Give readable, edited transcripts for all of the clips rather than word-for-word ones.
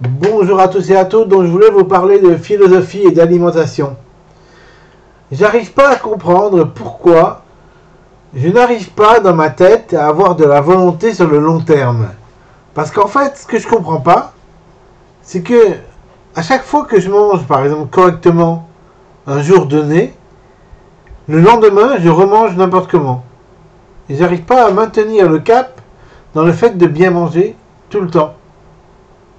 Bonjour à tous et à toutes, donc je voulais vous parler de philosophie et d'alimentation. J'arrive pas à comprendre pourquoi je n'arrive pas dans ma tête à avoir de la volonté sur le long terme. Parce qu'en fait, ce que je comprends pas, c'est que à chaque fois que je mange, par exemple, correctement un jour donné, le lendemain, je remange n'importe comment. Et j'arrive pas à maintenir le cap dans le fait de bien manger tout le temps.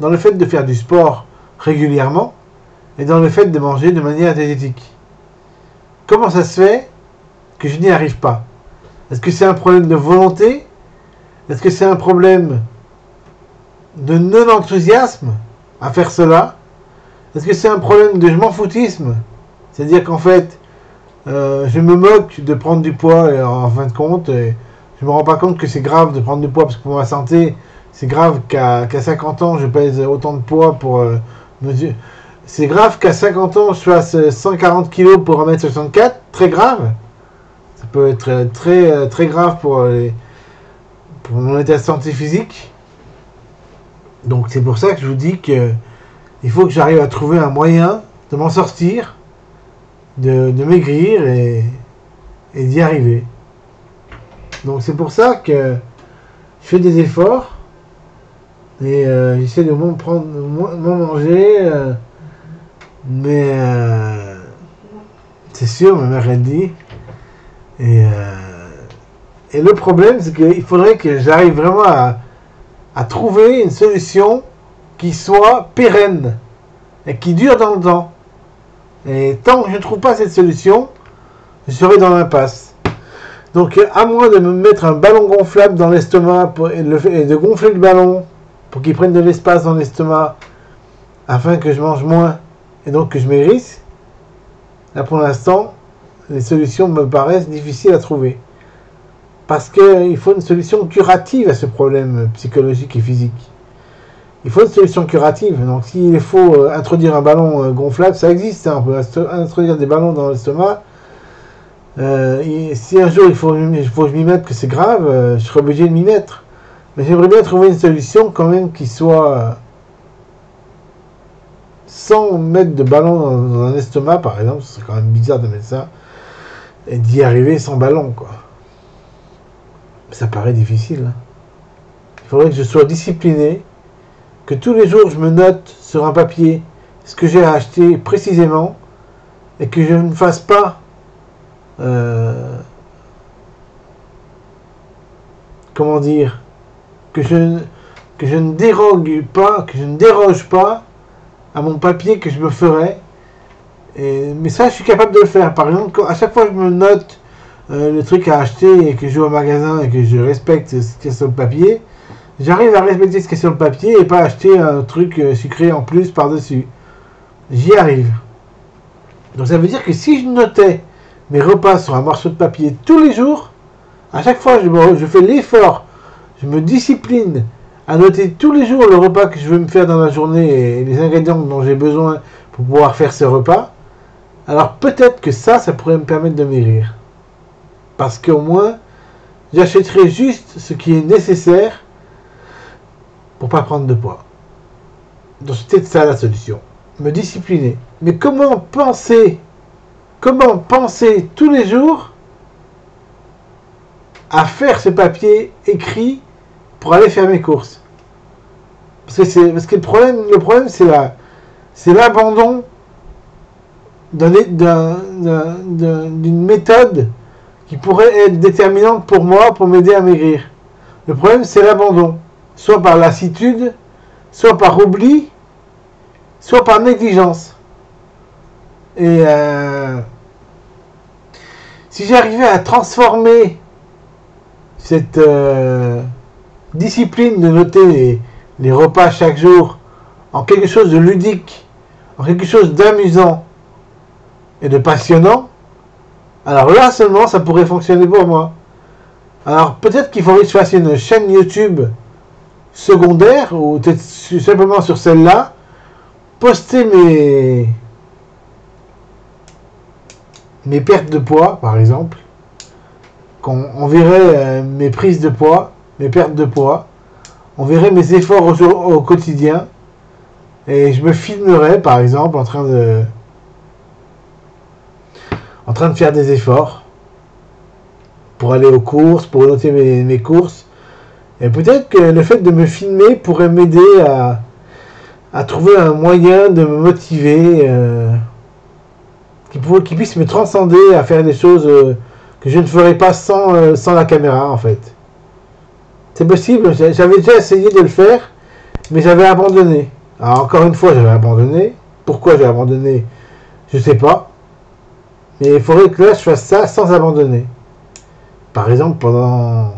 Dans le fait de faire du sport régulièrement et dans le fait de manger de manière diététique. Comment ça se fait que je n'y arrive pas? Est-ce que c'est un problème de volonté? Est-ce que c'est un problème de non-enthousiasme à faire cela? Est-ce que c'est un problème de je m'en foutisme? C'est-à-dire qu'en fait, je me moque de prendre du poids et en fin de compte, je me rends pas compte que c'est grave de prendre du poids parce que pour ma santé, c'est grave qu'à 50 ans, je pèse autant de poids pour mesure. C'est grave qu'à 50 ans, je fasse 140 kg pour 1m64. Très grave. Ça peut être très grave pour mon état de santé physique. Donc c'est pour ça que je vous dis que il faut que j'arrive à trouver un moyen de m'en sortir, de maigrir et d'y arriver. Donc c'est pour ça que je fais des efforts. Et j'essaie de moins manger, mais c'est sûr, ma mère elle dit. Et le problème, c'est qu'il faudrait que j'arrive vraiment à trouver une solution qui soit pérenne et qui dure dans le temps. Et tant que je ne trouve pas cette solution, je serai dans l'impasse. Donc, à moins de me mettre un ballon gonflable dans l'estomac et de gonfler le ballon, pour qu'ils prennent de l'espace dans l'estomac afin que je mange moins et donc que je maigrisse. Là pour l'instant, les solutions me paraissent difficiles à trouver. Parce qu'il faut une solution curative à ce problème psychologique et physique. Il faut une solution curative. Donc s'il faut introduire un ballon gonflable, ça existe. Hein. On peut introduire des ballons dans l'estomac. Si un jour il faut que je m'y mette, que c'est grave, je serai obligé de m'y mettre. Mais j'aimerais bien trouver une solution quand même qui soit sans mettre de ballon dans un estomac, par exemple. Ce serait quand même bizarre de mettre ça. Et d'y arriver sans ballon, quoi. Ça paraît difficile. Hein. Il faudrait que je sois discipliné, que tous les jours je me note sur un papier ce que j'ai à acheter précisément et que je ne fasse pas comment dire, que je ne déroge pas à mon papier que je me ferai. Mais ça, je suis capable de le faire. Par exemple, à chaque fois que je me note le truc à acheter et que je vais au magasin et que je respecte ce qu'il y a sur le papier, j'arrive à respecter ce qu'il y a sur le papier et pas acheter un truc sucré en plus par-dessus. J'y arrive. Donc ça veut dire que si je notais mes repas sur un morceau de papier tous les jours, à chaque fois je fais l'effort, je me discipline à noter tous les jours le repas que je veux me faire dans la journée et les ingrédients dont j'ai besoin pour pouvoir faire ce repas, alors peut-être que ça pourrait me permettre de maigrir. Parce qu'au moins, j'achèterai juste ce qui est nécessaire pour pas prendre de poids. Donc c'est peut-être ça la solution. Me discipliner. Mais comment penser tous les jours à faire ce papier écrit pour aller faire mes courses? Parce que le problème c'est l'abandon d'une méthode qui pourrait être déterminante pour moi, pour m'aider à maigrir. Le problème c'est l'abandon, soit par lassitude, soit par oubli, soit par négligence. Et si j'arrivais à transformer cette discipline de noter les repas chaque jour en quelque chose de ludique, en quelque chose d'amusant et de passionnant, alors là seulement ça pourrait fonctionner pour moi. Alors peut-être qu'il faudrait que je fasse une chaîne YouTube secondaire ou peut-être simplement sur celle-là, poster mes pertes de poids par exemple, on verrait mes prises de poids, mes pertes de poids, on verrait mes efforts au quotidien, et je me filmerais par exemple en train de faire des efforts pour aller aux courses, pour noter mes courses. Et peut-être que le fait de me filmer pourrait m'aider à trouver un moyen de me motiver qui puisse me transcender à faire des choses que je ne ferais pas sans la caméra en fait. C'est possible, j'avais déjà essayé de le faire, mais j'avais abandonné. Alors encore une fois, j'avais abandonné. Pourquoi j'ai abandonné, je sais pas. Mais il faudrait que là, je fasse ça sans abandonner. Par exemple, pendant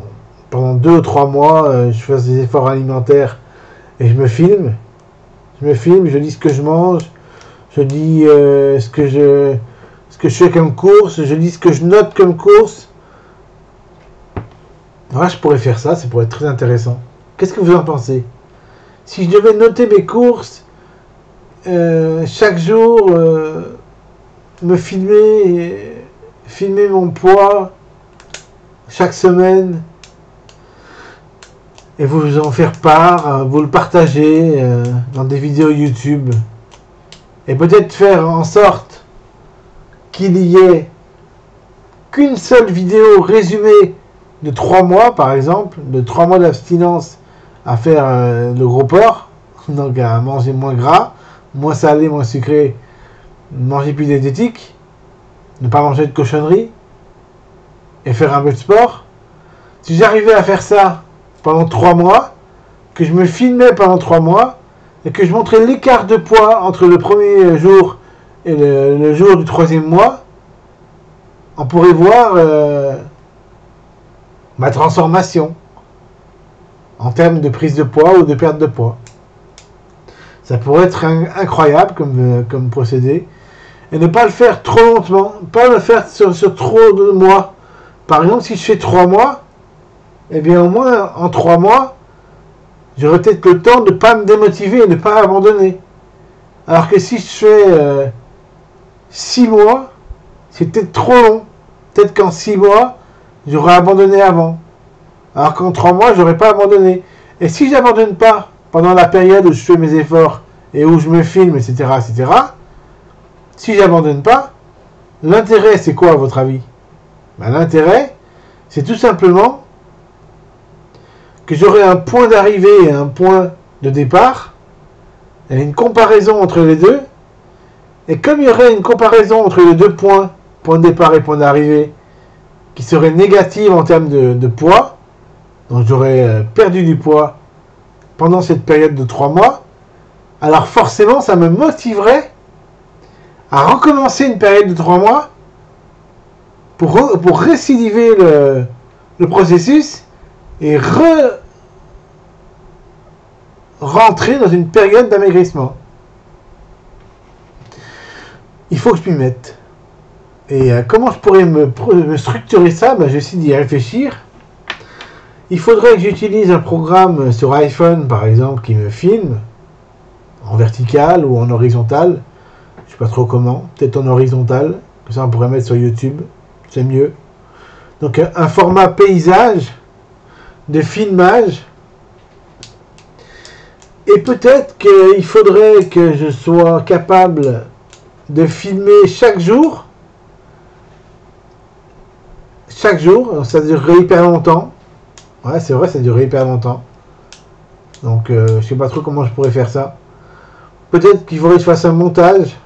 2 ou 3 mois, je fasse des efforts alimentaires et je me filme. Je dis ce que je mange, je dis ce que je fais comme course, je dis ce que je note comme course. Voilà, je pourrais faire ça, ça pourrait être très intéressant. Qu'est-ce que vous en pensez? Si je devais noter mes courses chaque jour, me filmer mon poids chaque semaine, et vous en faire part, vous le partager dans des vidéos YouTube, et peut-être faire en sorte qu'il y ait qu'une seule vidéo résumée de 3 mois, par exemple, de 3 mois d'abstinence à faire le gros porc, donc à manger moins gras, moins salé, moins sucré, manger plus diététique, ne pas manger de cochonneries, et faire un peu de sport. Si j'arrivais à faire ça pendant 3 mois, que je me filmais pendant 3 mois, et que je montrais l'écart de poids entre le premier jour et le jour du 3e mois, on pourrait voir ma transformation en termes de prise de poids ou de perte de poids. Ça pourrait être incroyable comme procédé. Et ne pas le faire trop longtemps, pas le faire sur trop de mois. Par exemple, si je fais 3 mois, eh bien au moins en 3 mois, j'aurai peut-être le temps de ne pas me démotiver et de ne pas abandonner. Alors que si je fais 6 mois, c'est peut-être trop long. Peut-être qu'en 6 mois, j'aurais abandonné avant. Alors qu'en 3 mois, j'aurais pas abandonné. Et si j'abandonne pas pendant la période où je fais mes efforts et où je me filme, etc., si j'abandonne pas, l'intérêt, c'est quoi à votre avis? L'intérêt, c'est tout simplement que j'aurai un point d'arrivée et un point de départ, et une comparaison entre les deux. Et comme il y aurait une comparaison entre les deux points, point de départ et point d'arrivée, qui serait négative en termes de poids, donc j'aurais perdu du poids pendant cette période de 3 mois, alors forcément ça me motiverait à recommencer une période de 3 mois pour récidiver le processus et rentrer dans une période d'amaigrissement. Il faut que je m'y mette. Et comment je pourrais me structurer ça? J'essaie d'y réfléchir. Il faudrait que j'utilise un programme sur iPhone, par exemple, qui me filme en vertical ou en horizontal. Je sais pas trop comment. Peut-être en horizontal. Comme ça, on pourrait mettre sur YouTube. C'est mieux. Donc, un format paysage de filmage. Et peut-être qu'il faudrait que je sois capable de filmer chaque jour. Chaque jour, ça durerait hyper longtemps. Ouais, c'est vrai, ça durerait hyper longtemps. Donc, je sais pas trop comment je pourrais faire ça. Peut-être qu'il faudrait que je fasse un montage.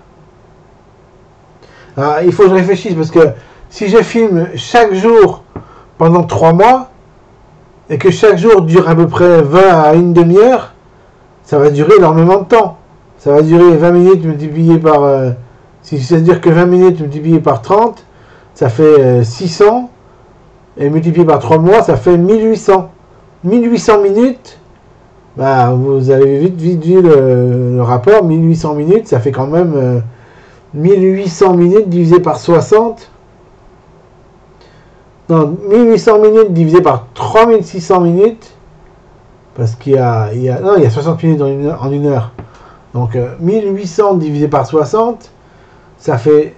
Alors, il faut que je réfléchisse parce que si je filme chaque jour pendant 3 mois et que chaque jour dure à peu près 20 à une demi-heure, ça va durer énormément de temps. Ça va durer 20 minutes multiplié par... si ça veut dire que 20 minutes multiplié par 30, ça fait 600. Et multiplié par 3 mois, ça fait 1800. 1800 minutes, vous avez vite vu le rapport. 1800 minutes, ça fait quand même 1800 minutes divisé par 60. Non, 1800 minutes divisé par 3600 minutes. Parce qu'il y a 60 minutes en une heure. Donc 1800 divisé par 60, ça fait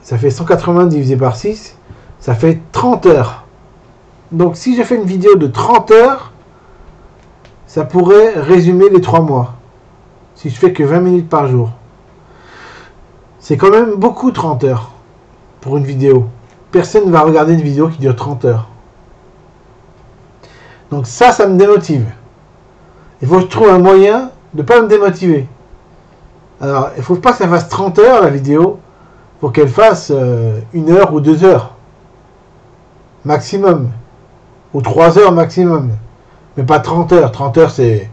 180 divisé par 6. Ça fait 30 heures. Donc si je fais une vidéo de 30 heures, ça pourrait résumer les 3 mois. si je fais que 20 minutes par jour. C'est quand même beaucoup 30 heures pour une vidéo. Personne ne va regarder une vidéo qui dure 30 heures. Donc ça me démotive. Il faut que je trouve un moyen de ne pas me démotiver. Alors, il ne faut pas que ça fasse 30 heures la vidéo, pour qu'elle fasse 1 heure ou 2 heures. Maximum. Ou 3 heures maximum. Mais pas 30 heures. 30 heures, c'est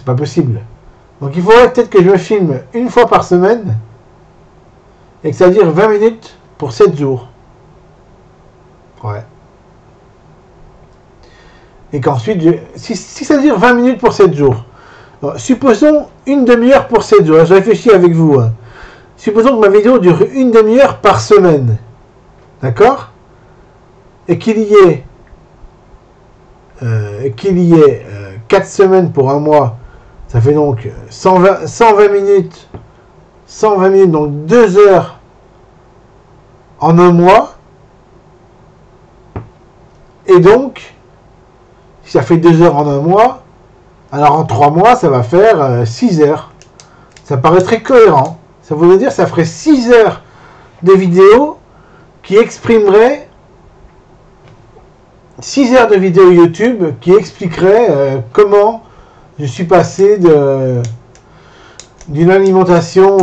pas possible. Donc il faudrait peut-être que je me filme une fois par semaine, et que ça dure 20 minutes pour 7 jours. Ouais. Et qu'ensuite, si ça dure 20 minutes pour 7 jours, alors, supposons une demi-heure pour 7 jours. Je réfléchis avec vous. Hein. Supposons que ma vidéo dure une demi-heure par semaine. D'accord? Et qu'il y ait 4 semaines pour un mois. Ça fait donc 120 minutes. 120 minutes, donc 2 heures en un mois. Et donc, si ça fait 2 heures en un mois, alors en 3 mois, ça va faire 6 heures. Ça paraît très cohérent. Ça voudrait dire que ça ferait 6 heures de vidéo qui exprimeraient 6 heures de vidéo YouTube qui expliqueraient comment je suis passé d'une alimentation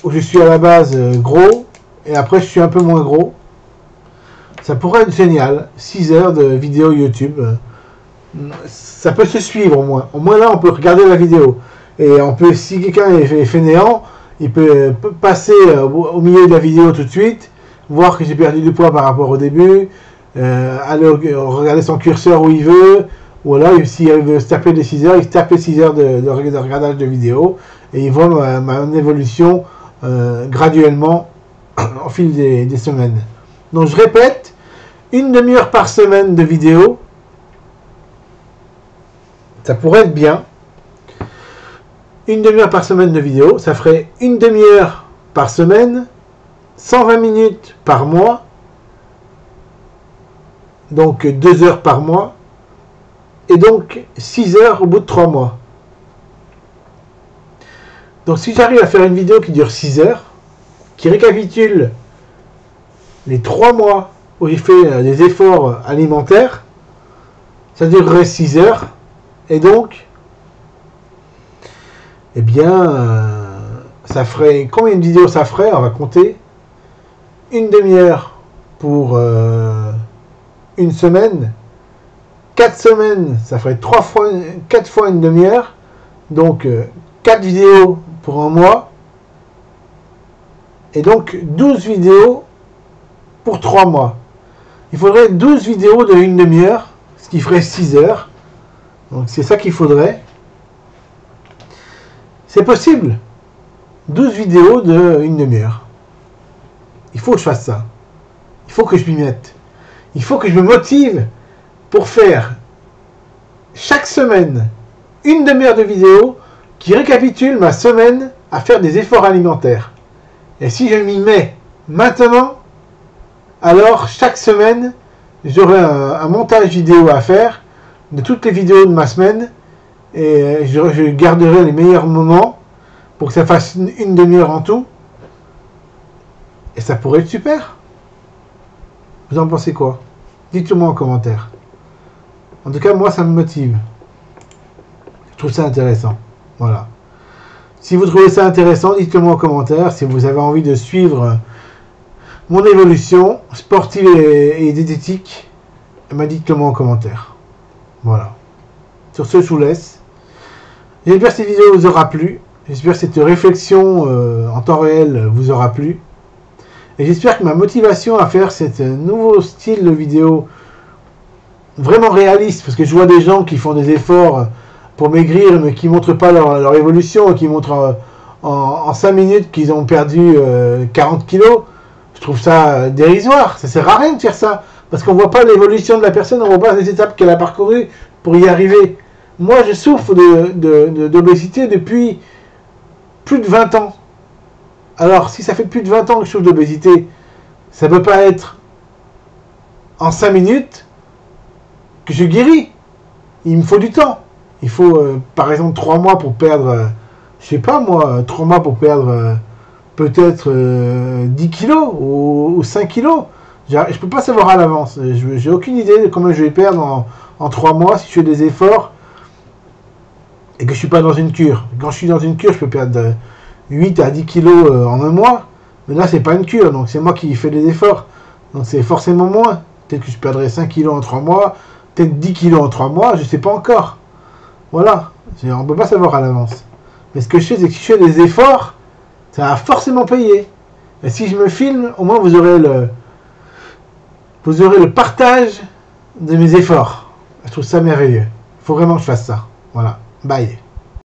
où je suis à la base gros et après je suis un peu moins gros. Ça pourrait être génial. 6 heures de vidéo YouTube. Ça peut se suivre au moins. Au moins là, on peut regarder la vidéo. Et on peut, si quelqu'un est fainéant, il peut passer au milieu de la vidéo tout de suite, voir que j'ai perdu du poids par rapport au début, aller regarder son curseur où il veut, ou alors s'il veut se taper les 6 heures, il se tape les 6 heures de regardage de vidéo, et il voit ma évolution graduellement au fil des semaines. Donc je répète, une demi-heure par semaine de vidéo, ça pourrait être bien. Une demi-heure par semaine de vidéo, ça ferait une demi-heure par semaine, 120 minutes par mois, donc 2 heures par mois, et donc 6 heures au bout de 3 mois. Donc si j'arrive à faire une vidéo qui dure 6 heures, qui récapitule les 3 mois où j'ai fait des efforts alimentaires, ça durerait 6 heures, et donc eh bien, ça ferait... Combien de vidéos ça ferait? On va compter. Une demi-heure pour une semaine. 4 semaines, ça ferait 4 fois une demi-heure. Donc, 4 vidéos pour un mois. Et donc, 12 vidéos pour 3 mois. Il faudrait 12 vidéos de une demi-heure, ce qui ferait 6 heures. Donc, c'est ça qu'il faudrait. C'est possible. 12 vidéos de une demi-heure. Il faut que je fasse ça. Il faut que je m'y mette. Il faut que je me motive pour faire chaque semaine une demi-heure de vidéo qui récapitule ma semaine à faire des efforts alimentaires. Et si je m'y mets maintenant, alors chaque semaine, j'aurai un montage vidéo à faire de toutes les vidéos de ma semaine. Et je garderai les meilleurs moments pour que ça fasse une demi-heure en tout. Et ça pourrait être super. Vous en pensez quoi? Dites-le moi en commentaire. En tout cas, moi, ça me motive. Je trouve ça intéressant. Voilà. Si vous trouvez ça intéressant, dites-le moi en commentaire. Si vous avez envie de suivre mon évolution sportive et diététique, dites-le moi en commentaire. Voilà. Sur ce, je vous laisse. J'espère que cette vidéo vous aura plu. J'espère que cette réflexion en temps réel vous aura plu. Et j'espère que ma motivation à faire ce nouveau style de vidéo vraiment réaliste, parce que je vois des gens qui font des efforts pour maigrir, mais qui ne montrent pas leur évolution, qui montrent en 5 minutes qu'ils ont perdu 40 kilos. Je trouve ça dérisoire. Ça sert à rien de faire ça. Parce qu'on ne voit pas l'évolution de la personne, on ne voit pas les étapes qu'elle a parcourues pour y arriver. Moi, je souffre d'obésité depuis plus de 20 ans. Alors, si ça fait plus de 20 ans que je souffre d'obésité, ça ne peut pas être en 5 minutes que je guéris. Il me faut du temps. il faut par exemple 3 mois pour perdre, je sais pas moi, 3 mois pour perdre peut-être 10 kilos ou 5 kilos. Je peux pas savoir à l'avance. J'ai aucune idée de combien je vais perdre en 3 mois si je fais des efforts et que je suis pas dans une cure. Quand je suis dans une cure, je peux perdre 8 à 10 kilos en un mois. Mais là, c'est pas une cure, donc c'est moi qui fais les efforts. Donc c'est forcément moins. Peut-être que je perdrai 5 kilos en 3 mois, peut-être 10 kilos en 3 mois, je sais pas encore. Voilà. On peut pas savoir à l'avance. Mais ce que je sais, c'est que si je fais des efforts, ça va forcément payer. Et si je me filme, au moins vous aurez le partage de mes efforts. Je trouve ça merveilleux. Il faut vraiment que je fasse ça. Voilà. Bye.